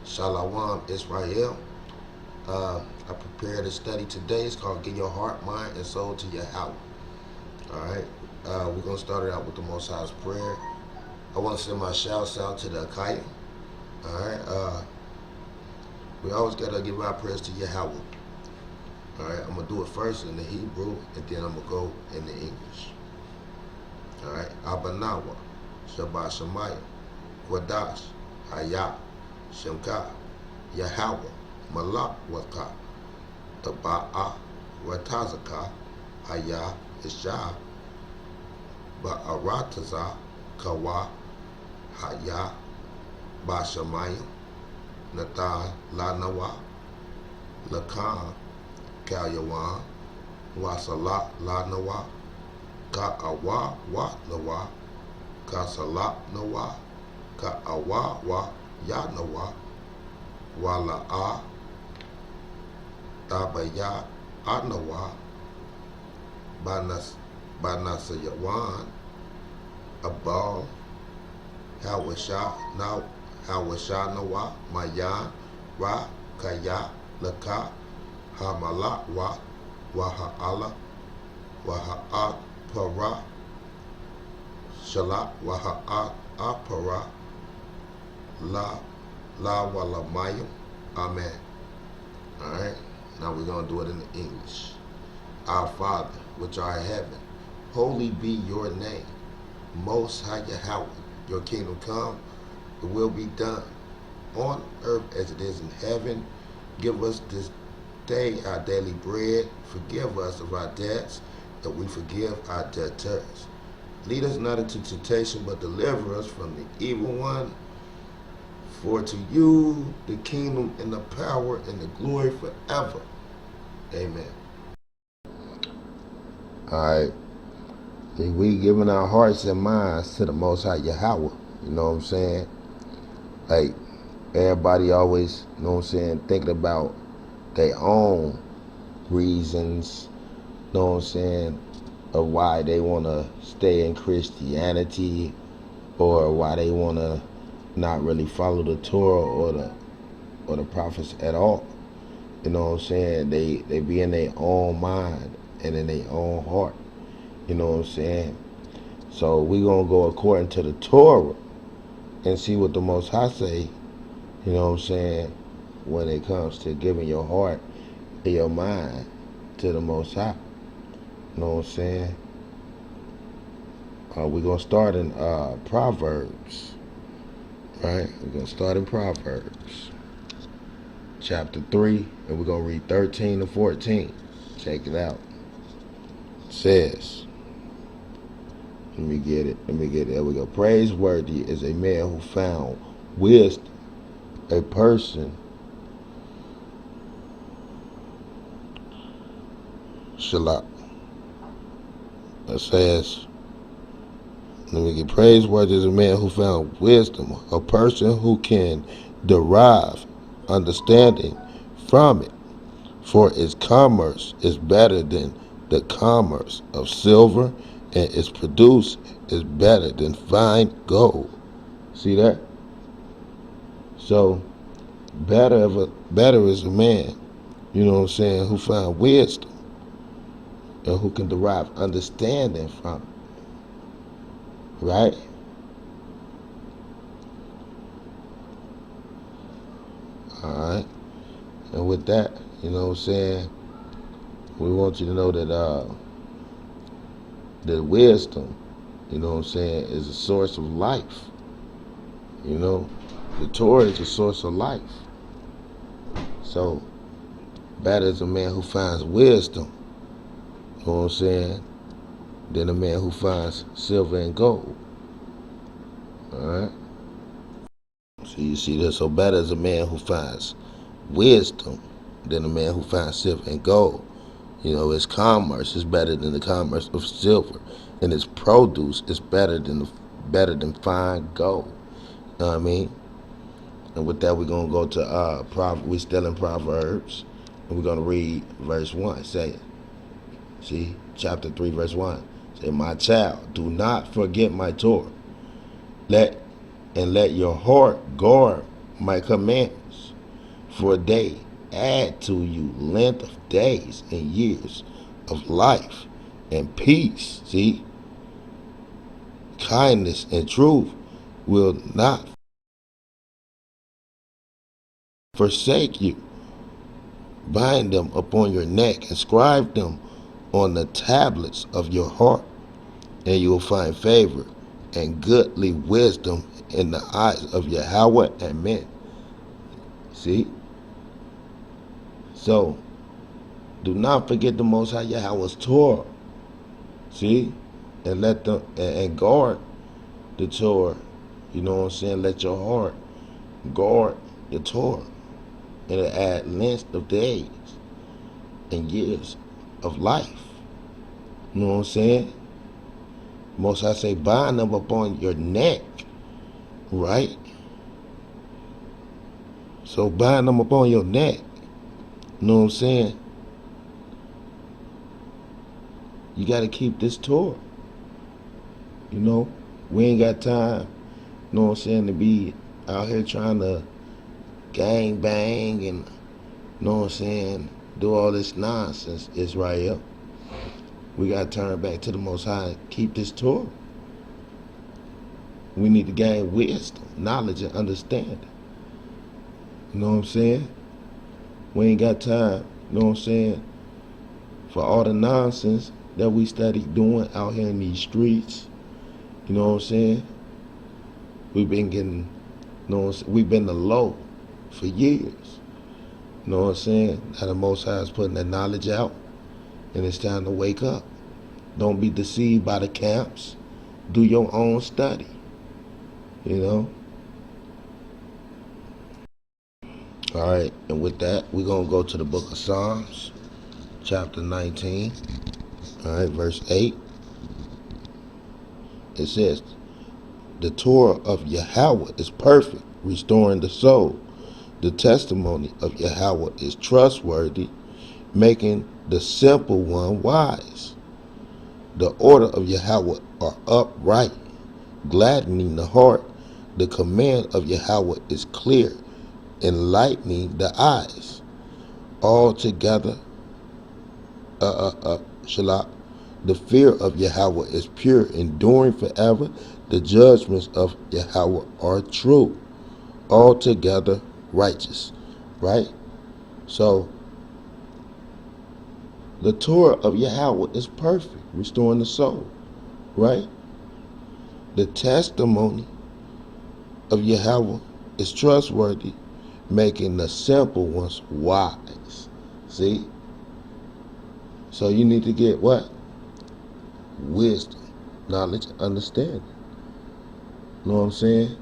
Shalom, Israel. I prepared a study today. It's called Get Your Heart, Mind, and Soul to Your House. All right. We're going to start it out with the Most High's Prayer. I want to send my shouts out to the Akaya. All right. We always got to give our prayers to Yahweh. All right. I'm going to do it first in the Hebrew, and then I'm going to go in the English. All right. Abanawa, Shabbat Shemayim, Kwadash, Hayah, Shemka, Yahweh, Malak Waka, Taba'a, Watazaka, Hayah, Isha, Ba'arataza, Kawa, Hayah, Bashamayim, Nathan, Lanawa, Lakan, Kalyawan, Wasalat, Lanawa, Ka'awa, Nawa, Kasalat, Nawa, Ka'awa, Yanawa, Wala'a, Tabaya, Anawa, Banasayawan, Abal, Hawasha Nawa, Mayan, Ra, Kaya, Laka, Hamala, Waha'ala, Waha'at, Para, Shalat, Waha'at, Apara, La Walamayim. Amen. Alright. Now we're going to do it in English. Our Father, which art in heaven, holy be your name. Most High Yahweh, your kingdom come, your will be done on earth as it is in heaven. Give us this day our daily bread. Forgive us of our debts, that we forgive our debtors. Lead us not into temptation, but deliver us from the evil one. For to you the kingdom and the power and the glory forever. Amen. Alright. We giving our hearts and minds to the Most High Yahweh. You know what I'm saying? Like, everybody always, you know what I'm saying, thinking about their own reasons, you know what I'm saying, of why they want to stay in Christianity, or why they want to not really follow the Torah or the prophets at all. You know what I'm saying? They be in their own mind and in their own heart. You know what I'm saying? So we gonna go according to the Torah and see what the Most High say, you know what I'm saying, when it comes to giving your heart and your mind to the Most High. You know what I'm saying? We're gonna start in Proverbs. Right, we're going to start in Proverbs, chapter 3, and we're going to read 13 to 14. Check it out. It says, let me get it. There we go. Praiseworthy is a man who found wisdom, a person Shalak. It says, let me get praiseworthy is a man who found wisdom, a person who can derive understanding from it. For its commerce is better than the commerce of silver, and its produce is better than fine gold. See that? So better is a man, you know what I'm saying, who found wisdom and who can derive understanding from it. Right? Alright. And with that, you know what I'm saying, we want you to know that that wisdom, you know what I'm saying, is a source of life. You know, the Torah is a source of life. So, better is a man who finds wisdom, you know what I'm saying, than a man who finds silver and gold. Alright? So you see this. So better is a man who finds wisdom than a man who finds silver and gold. You know, his commerce is better than the commerce of silver, and his produce is better than fine gold. You know what I mean? And with that, we're gonna go to we still in Proverbs, and we're gonna read verse 1. Say it. See, chapter 3, verse 1. Say, my child, do not forget my Torah. Let your heart guard my commands. for a day add to you length of days and years of life and peace. See, kindness and truth will not forsake you. Bind them upon your neck, inscribe them on the tablets of your heart, and you will find favor and goodly wisdom in the eyes of Yahweh and men. See? So, do not forget the Most High Yahweh's Torah. See? And let them, and guard the Torah. You know what I'm saying? Let your heart guard the Torah. And it add length of days and years of life. You know what I'm saying? Most High say, bind them upon your neck. Right? So bind them upon your neck. You know what I'm saying? You got to keep this Torah. You know? We ain't got time, you know what I'm saying, to be out here trying to gang bang and, you know what I'm saying, do all this nonsense, Israel. We got to turn back to the Most High and keep this Torah. We need to gain wisdom, knowledge, and understanding. You know what I'm saying? We ain't got time, you know what I'm saying, for all the nonsense that we study doing out here in these streets. You know what I'm saying? We've been getting, you know, we've been the low for years. You know what I'm saying? Now the Most High is putting that knowledge out, and it's time to wake up. Don't be deceived by the camps. Do your own study. You know? All right, and with that, we're going to go to the book of Psalms, chapter 19, all right, verse 8. It says, the Torah of Yahweh is perfect, restoring the soul. The testimony of Yahweh is trustworthy, making the simple one wise. The order of Yahweh are upright, gladdening the heart. The command of Yahweh is clear, enlightening the eyes. Altogether, Shalak, the fear of Yahweh is pure, enduring forever. The judgments of Yahweh are true, altogether righteous. Right? So, the Torah of Yahweh is perfect, restoring the soul. Right? The testimony of Yahweh is trustworthy, making the simple ones wise. See? So you need to get what? Wisdom, knowledge, understanding. You know what I'm saying?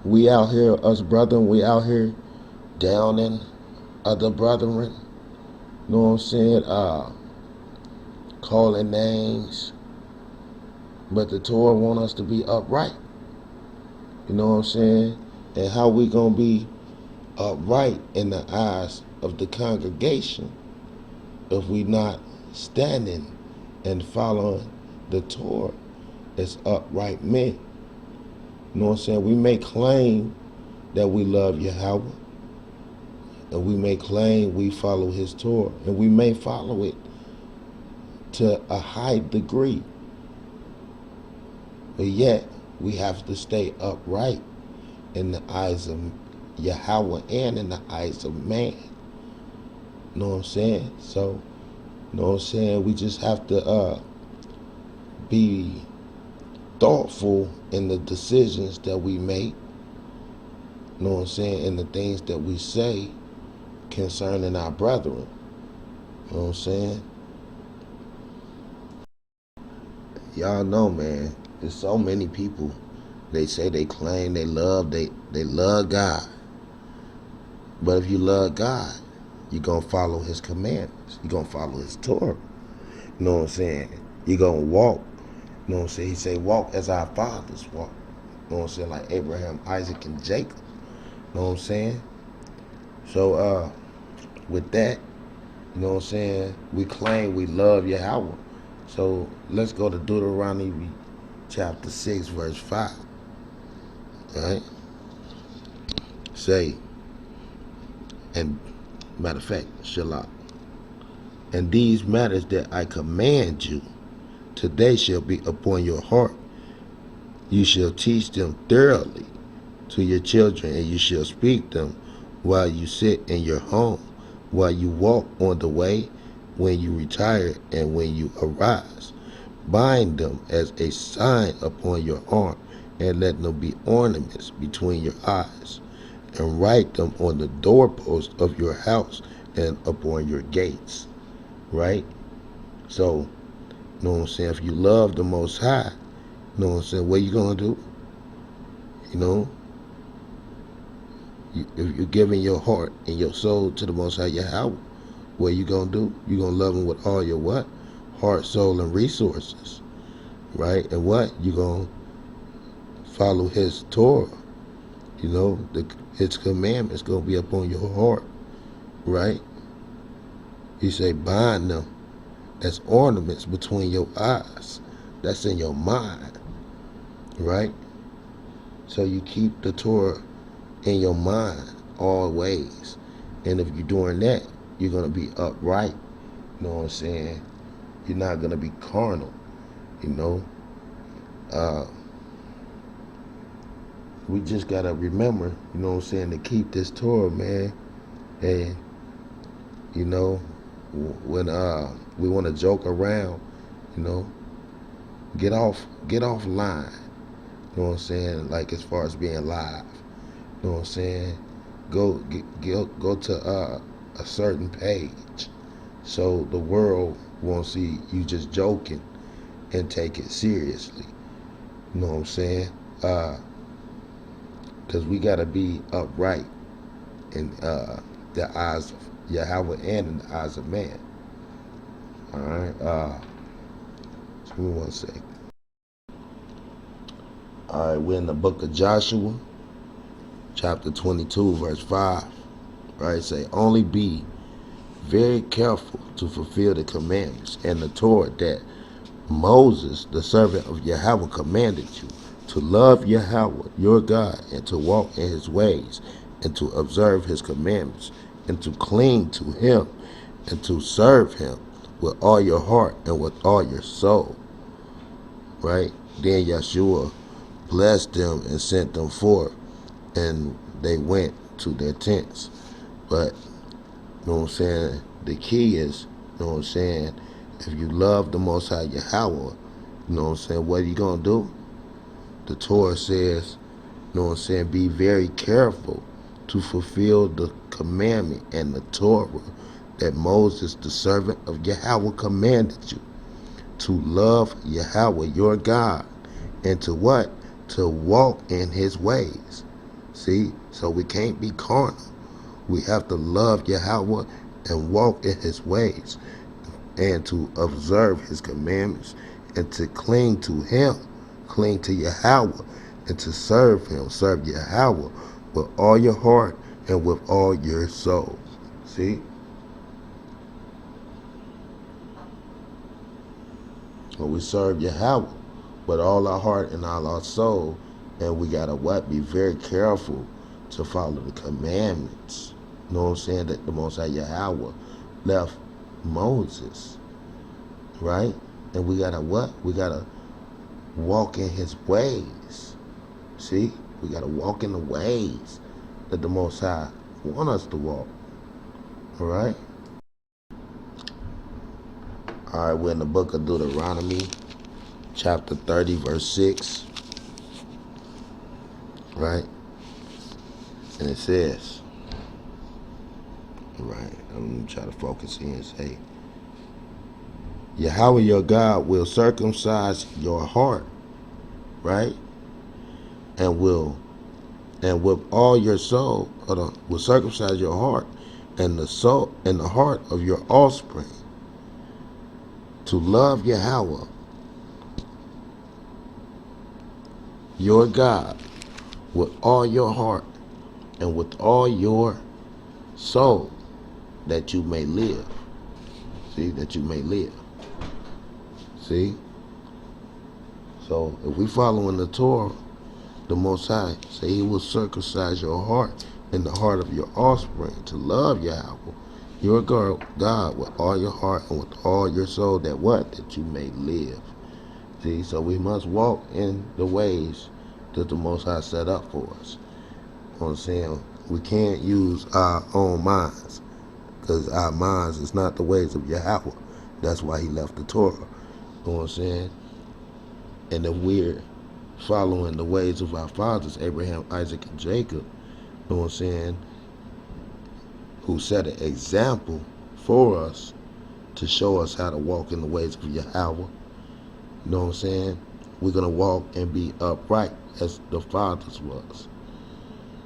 We out here, us brethren, we out here downing other brethren. You know what I'm saying? Calling names. But the Torah want us to be upright. You know what I'm saying? And how we gonna be upright in the eyes of the congregation if we not standing and following the Torah as upright men? You know what I'm saying? We may claim that we love Yahweh, and we may claim we follow his Torah, and we may follow it to a high degree, but yet we have to stay upright in the eyes of Yahweh and in the eyes of man. You know what I'm saying? So, you know what I'm saying? We just have to be thoughtful in the decisions that we make. You know what I'm saying? And the things that we say concerning our brethren. You know what I'm saying? Y'all know, man, there's so many people, they say they claim they love God. But if you love God, you're going to follow his commandments. You're going to follow his Torah. You know what I'm saying? You're going to walk. You know what I'm saying? He say, walk as our fathers walk. You know what I'm saying? Like Abraham, Isaac, and Jacob. You know what I'm saying? So, with that, you know what I'm saying? We claim we love Yahweh. So, let's go to Deuteronomy chapter 6, verse 5. All right? Say, And matter of fact, Shalak. And these matters that I command you today shall be upon your heart. You shall teach them thoroughly to your children, and you shall speak them while you sit in your home, while you walk on the way, when you retire, and when you arise. Bind them as a sign upon your arm, and let them be ornaments between your eyes. And write them on the doorpost of your house and upon your gates. Right? So, you know what I'm saying? If you love the Most High, you know what I'm saying? What you gonna do? You know, if you're giving your heart and your soul to the Most High Yahweh, what you gonna do? You gonna love Him with all your what? Heart, soul, and resources, right? And what? You gonna follow His Torah. You know, His commandments gonna be upon your heart, right? He say, bind them as ornaments between your eyes. That's in your mind, right? So you keep the Torah in your mind always. And if you're doing that, you're going to be upright. You know what I'm saying? You're not going to be carnal, you know? We just got to remember, you know what I'm saying, to keep this Torah, man. And, you know, when we want to joke around, you know, get off line. You know what I'm saying? Like as far as being live. You know what I'm saying? Go to a certain page, so the world won't see you just joking and take it seriously. You know what I'm saying? Because we gotta be upright in the eyes of Yahweh and in the eyes of man. All right. Give me 1 second. All right, we're in the book of Joshua, chapter 22, verse 5. Right, say, only be very careful to fulfill the commandments and the Torah that Moses, the servant of Yahweh, commanded you, to love Yahweh, your God, and to walk in His ways, and to observe His commandments, and to cling to Him, and to serve Him with all your heart and with all your soul. Right? Then Yeshua blessed them and sent them forth, and they went to their tents. But, you know what I'm saying, the key is, you know what I'm saying, if you love the Most High Yahweh, you know what I'm saying, what are you going to do? The Torah says, you know what I'm saying, be very careful to fulfill the commandment and the Torah that Moses, the servant of Yahweh, commanded you. To love Yahweh, your God, and to what? To walk in His ways. See? So we can't be carnal. We have to love Yahweh and walk in His ways, and to observe His commandments, and to cling to Him, cling to Yahweh, and to serve Him, serve Yahweh with all your heart and with all your soul. See? Well, we serve Yahweh with all our heart and all our soul, and we gotta what? Be very careful to follow the commandments. You know what I'm saying? That the Most High Yahweh left Moses, right? And we gotta what? We gotta walk in His ways. See? We gotta walk in the ways that the Most High want us to walk. All right? All right, we're in the book of Deuteronomy, chapter 30, verse 6. Right? And it says, right, I'm going to try to focus here and say, Yahweh your God will circumcise your heart, right? And with all your soul, will circumcise your heart and the soul and the heart of your offspring, to love Yahweh, your God, with all your heart and with all your soul, that you may live. See, that you may live. See? So if we following the Torah, the Most High say He will circumcise your heart in the heart of your offspring to love Yahweh, your God, with all your heart and with all your soul, that what? That you may live. See, so we must walk in the ways that the Most High set up for us. You know what I'm saying? We can't use our own minds, because our minds is not the ways of Yahweh. That's why he left the Torah. You know what I'm saying? And if we're following the ways of our fathers, Abraham, Isaac, and Jacob, you know what I'm saying, who set an example for us to show us how to walk in the ways of Yahweh, you know what I'm saying, we're going to walk and be upright as the fathers was.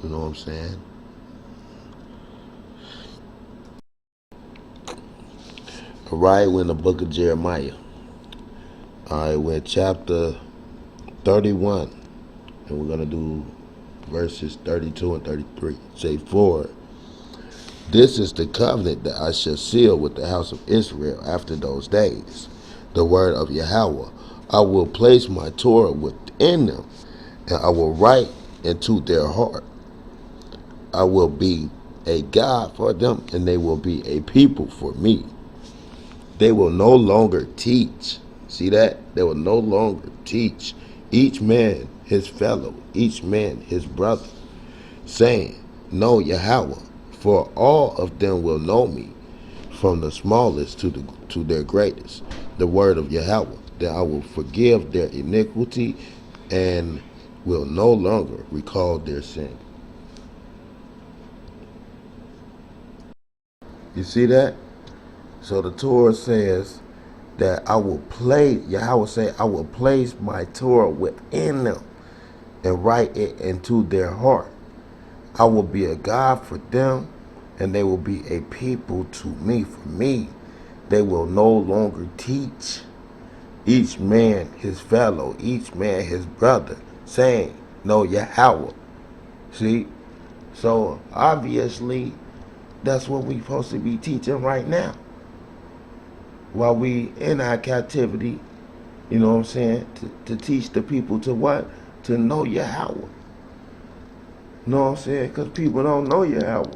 You know what I'm saying? All right, we're in the book of Jeremiah. All right, we're in chapter 31, and we're going to do verses 32 and 33. Say, "For this is the covenant that I shall seal with the house of Israel after those days. The word of Yahweh. I will place my Torah within them, and I will write into their heart. I will be a God for them, and they will be a people for me. They will no longer teach." See that? They will no longer teach each man his fellow, each man his brother, saying, "Know Yahweh, for all of them will know me, from the smallest to their greatest. The word of Yahweh, that I will forgive their iniquity and will no longer recall their sin." You see that? So the Torah says that Yahweh say, I will place my Torah within them and write it into their heart. I will be a God for them, and they will be a people to me. For me, they will no longer teach each man his fellow, each man his brother, saying, "Know Yahweh." See? So obviously, that's what we're supposed to be teaching right now, while we in our captivity. You know what I'm saying? To teach the people to what? To know Yahweh. You know what I'm saying? Because people don't know Yahweh.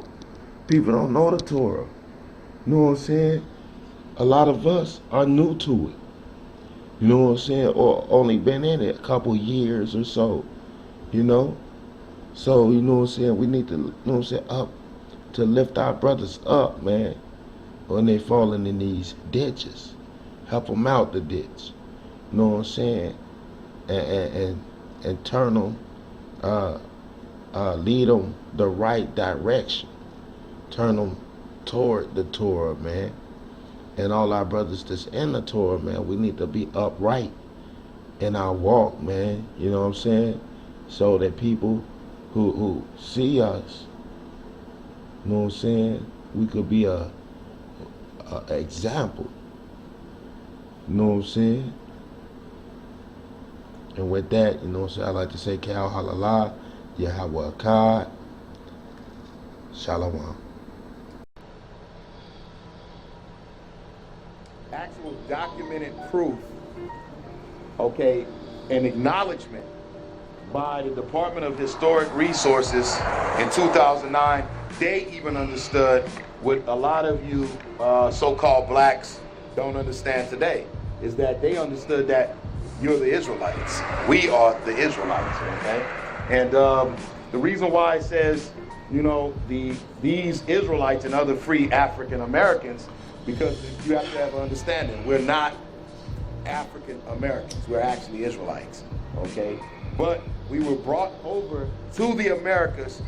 People don't know the Torah. You know what I'm saying? A lot of us are new to it. You know what I'm saying? Or only been in it a couple years or so. You know? So, you know what I'm saying? We need to, you know what I'm saying, up to lift our brothers up, man, when they falling in these ditches. Help them out the ditch. You know what I'm saying? And turn them, lead them the right direction. Turn them toward the Torah, man. And all our brothers that's in the Torah, man, we need to be upright in our walk, man. You know what I'm saying? So that people who see us, you know what I'm saying, we could be a example. You know what I'm saying? And with that, you know what I'm saying, I like to say, Kal Halala, Yahweh Akkad, Shalom. Actual documented proof, okay, and acknowledgement by the Department of Historic Resources in 2009. They even understood what a lot of you so-called blacks don't understand today, is that they understood that you're the Israelites. We are the Israelites, okay? And the reason why it says, you know, these Israelites and other free African Americans, because you have to have an understanding. We're not African Americans. We're actually Israelites, okay? But we were brought over to the Americas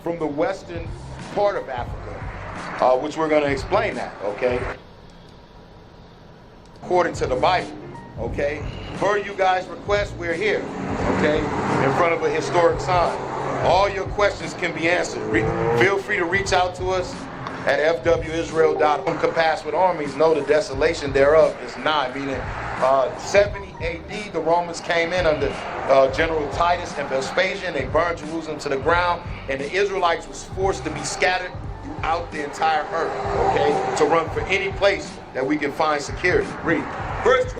from the western part of Africa, which we're going to explain that, okay? According to the Bible, okay? Per you guys' request, we're here, okay? In front of a historic sign. All your questions can be answered. Feel free to reach out to us at fwisrael.com. Compassed with armies, know the desolation thereof is nigh. Meaning 70 AD, the Romans came in under General Titus and Vespasian. They burned Jerusalem to the ground, and the Israelites was forced to be scattered throughout the entire earth, okay, to run for any place that we can find security. Read. Verse 12.